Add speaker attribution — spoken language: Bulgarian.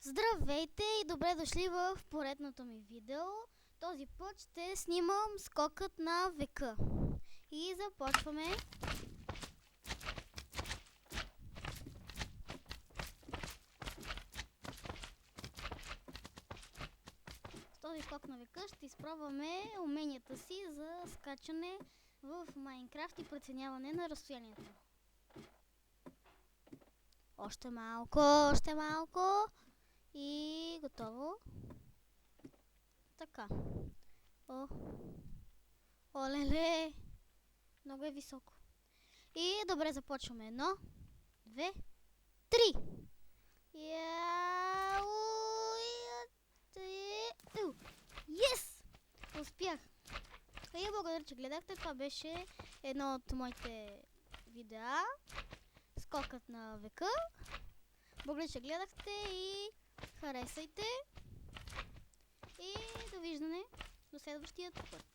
Speaker 1: Здравейте и добре дошли в поредното ми видео. Този път ще снимам скокът на века. И започваме. С този скок на века ще изпробваме уменията си за скачане в Майнкрафт и преценяване на разстоянието. Още малко, още малко. И готово. Така. Олеле! Много е високо. И добре, започваме. 1, 2, 3. Yes! Успях. И благодаря, че гледахте. Това беше едно от моите видеа. Скокът на века. Благодаря, че гледахте и харесайте. И довиждане до следващия път.